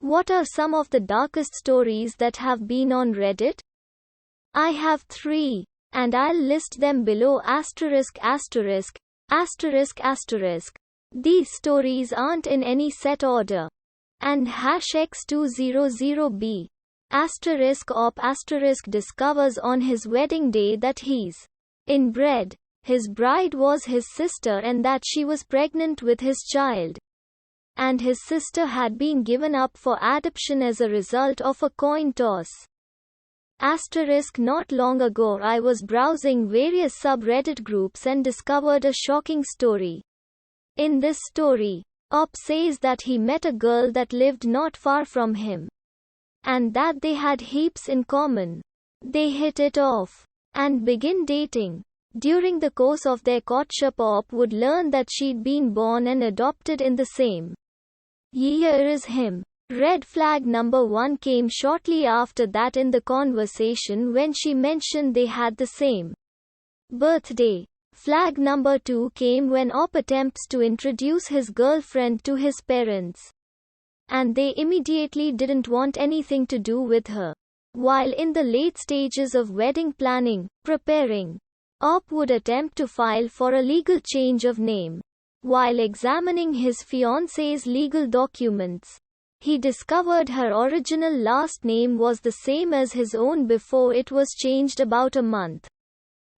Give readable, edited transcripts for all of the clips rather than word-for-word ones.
What are some of the darkest stories that have been on Reddit? I have 3, and I'll list them below. These stories aren't in any set order. And #X200B *Op* discovers on his wedding day that he's inbred. His bride was his sister and that she was pregnant with his child. And his sister had been given up for adoption as a result of a coin toss. Not long ago I was browsing various subreddit groups and discovered a shocking story. In this story, Op says that he met a girl that lived not far from him. And that they had heaps in common. They hit it off and begin dating. During the course of their courtship, Op would learn that she'd been born and adopted in the same year as him. Red flag number 1 came shortly after that in the conversation when she mentioned they had the same birthday. Flag number 2 came when Op attempts to introduce his girlfriend to his parents. And they immediately didn't want anything to do with her. While in the late stages of wedding planning, preparing, Op would attempt to file for a legal change of name. While examining his fiancée's legal documents, he discovered her original last name was the same as his own before it was changed about a month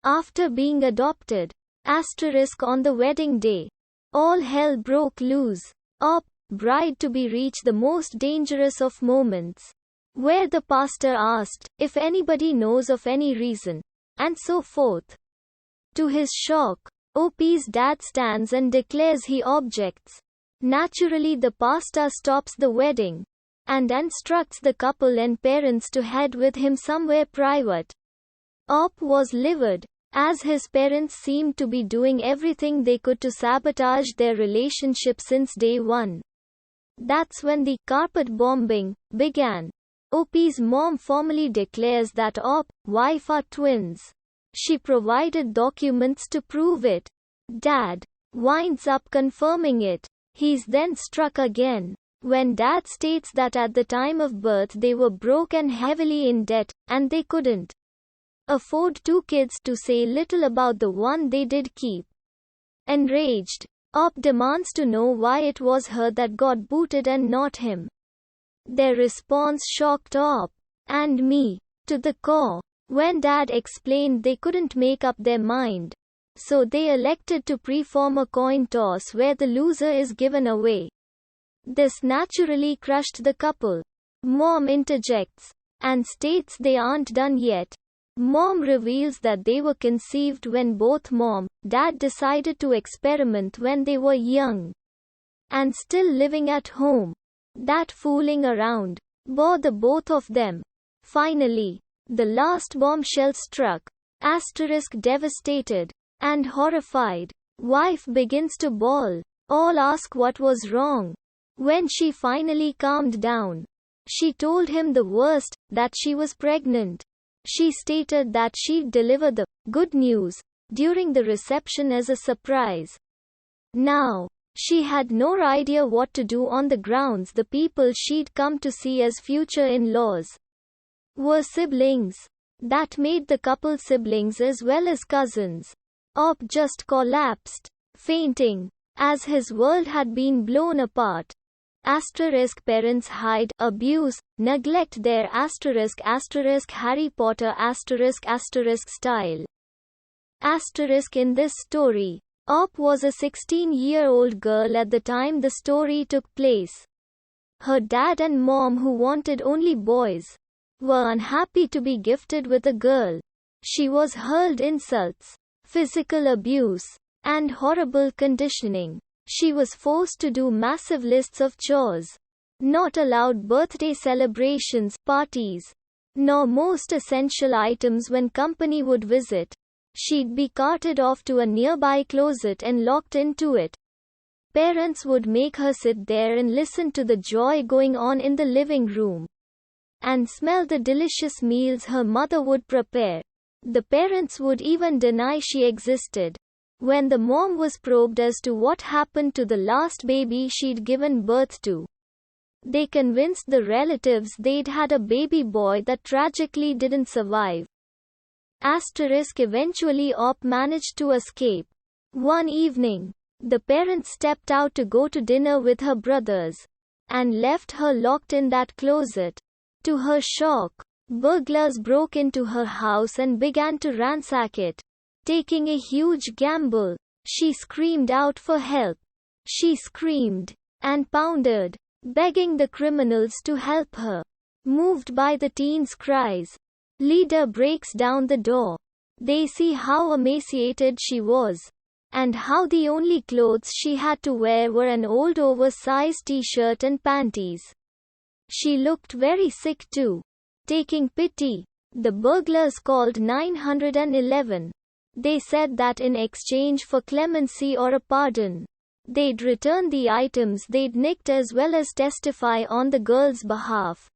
after being adopted. On the wedding day, all hell broke loose. Op, bride-to-be, reached the most dangerous of moments, where the pastor asked if anybody knows of any reason, and so forth. To his shock, Op's dad stands and declares he objects. Naturally, the pastor stops the wedding and instructs the couple and parents to head with him somewhere private. Op was livid, as his parents seemed to be doing everything they could to sabotage their relationship since day one. That's when the carpet bombing began. Op's mom formally declares that Op, wife are twins. She provided documents to prove it. Dad winds up confirming it. He's then struck again when Dad states that at the time of birth they were broke and heavily in debt, and they couldn't afford 2 kids, to say little about the one they did keep. Enraged, Op demands to know why it was her that got booted and not him. Their response shocked Op and me to the core. When Dad explained they couldn't make up their mind, so they elected to perform a coin toss where the loser is given away. This naturally crushed the couple. Mom interjects and states they aren't done yet. Mom reveals that they were conceived when both Mom, Dad decided to experiment when they were young and still living at home. That fooling around bore the both of them. Finally, the last bombshell struck. Devastated and horrified, wife begins to bawl. All ask what was wrong. When she finally calmed down, she told him the worst, that she was pregnant. She stated that she'd deliver the good news during the reception as a surprise. Now, she had no idea what to do on the grounds the people she'd come to see as future in-laws were siblings. That made the couple siblings as well as cousins. Op just collapsed, fainting, as his world had been blown apart. Parents hide, abuse, neglect their Harry Potter style. In this story, Op was a 16-year-old girl at the time the story took place. Her dad and mom, who wanted only boys, were unhappy to be gifted with a girl. She was hurled insults, physical abuse, and horrible conditioning. She was forced to do massive lists of chores, not allowed birthday celebrations, parties, nor most essential items when company would visit. She'd be carted off to a nearby closet and locked into it. Parents would make her sit there and listen to the joy going on in the living room and smell the delicious meals her mother would prepare. The parents would even deny she existed. When the mom was probed as to what happened to the last baby she'd given birth to, They convinced the relatives they'd had a baby boy that tragically didn't survive. Eventually Op managed to escape. One evening, the parents stepped out to go to dinner with her brothers, and left her locked in that closet. To her shock, burglars broke into her house and began to ransack it. Taking a huge gamble, she screamed out for help. She screamed and pounded, begging the criminals to help her. Moved by the teens' cries, leader breaks down the door. They see how emaciated she was, and how the only clothes she had to wear were an old oversized t-shirt and panties. She looked very sick too. Taking pity, the burglars called 911. They said that in exchange for clemency or a pardon, they'd return the items they'd nicked as well as testify on the girl's behalf.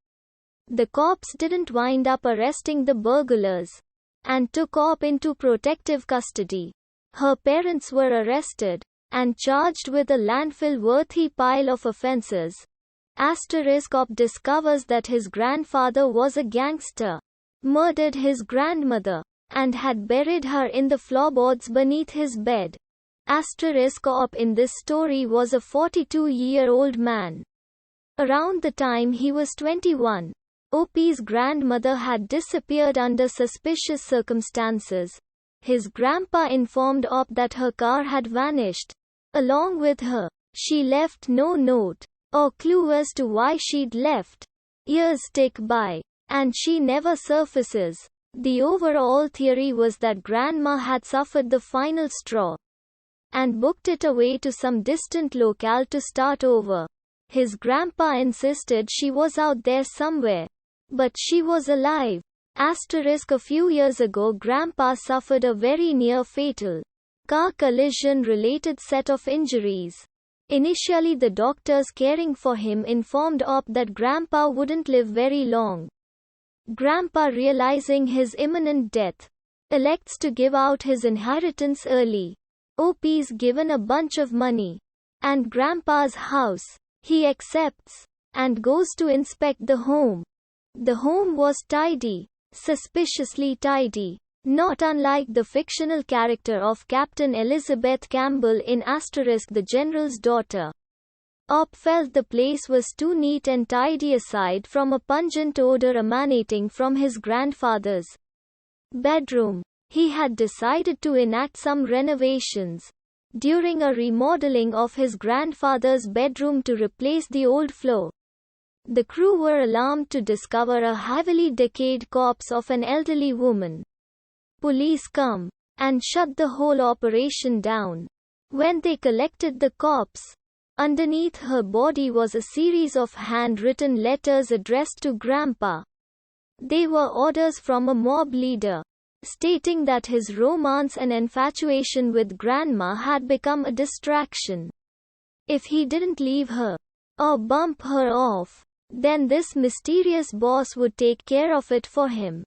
The cops didn't wind up arresting the burglars, and took Op into protective custody. Her parents were arrested, and charged with a landfill-worthy pile of offenses. Op discovers that his grandfather was a gangster, murdered his grandmother, and had buried her in the floorboards beneath his bed. Op in this story was a 42-year-old man. Around the time he was 21, Op's grandmother had disappeared under suspicious circumstances. His grandpa informed Op that her car had vanished. Along with her, she left no note or clue as to why she'd left. Years tick by, and she never surfaces. The overall theory was that Grandma had suffered the final straw and booked it away to some distant locale to start over. His grandpa insisted she was out there somewhere, but she was alive. A few years ago Grandpa suffered a very near-fatal car collision-related set of injuries. Initially the doctors caring for him informed Op that Grandpa wouldn't live very long. Grandpa, realizing his imminent death, elects to give out his inheritance early. Op's given a bunch of money and Grandpa's house. He accepts and goes to inspect the home. The home was tidy, suspiciously tidy, not unlike the fictional character of Captain Elizabeth Campbell in The General's Daughter. Op felt the place was too neat and tidy aside from a pungent odor emanating from his grandfather's bedroom. He had decided to enact some renovations during a remodeling of his grandfather's bedroom to replace the old floor. The crew were alarmed to discover a heavily decayed corpse of an elderly woman. Police come and shut the whole operation down. When they collected the corpse, underneath her body was a series of handwritten letters addressed to Grandpa. They were orders from a mob leader, stating that his romance and infatuation with Grandma had become a distraction. If he didn't leave her, or bump her off, then this mysterious boss would take care of it for him.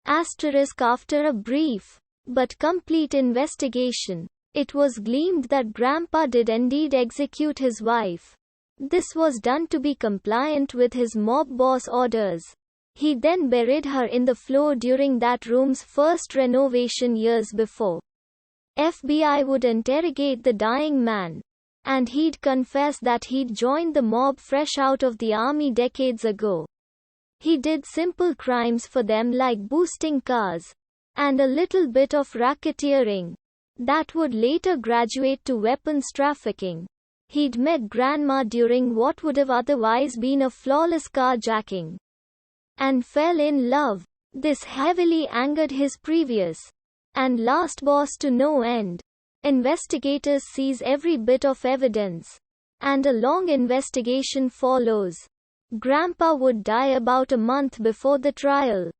After a brief, but complete investigation, it was gleaned that Grandpa did indeed execute his wife. This was done to be compliant with his mob boss orders. He then buried her in the floor during that room's first renovation years before. FBI would interrogate the dying man, and he'd confess that he'd joined the mob fresh out of the army decades ago. He did simple crimes for them like boosting cars, and a little bit of racketeering, that would later graduate to weapons trafficking. He'd met Grandma during what would have otherwise been a flawless carjacking, and fell in love. This heavily angered his previous and last boss to no end. Investigators seize every bit of evidence, and a long investigation follows. Grandpa would die about a month before the trial.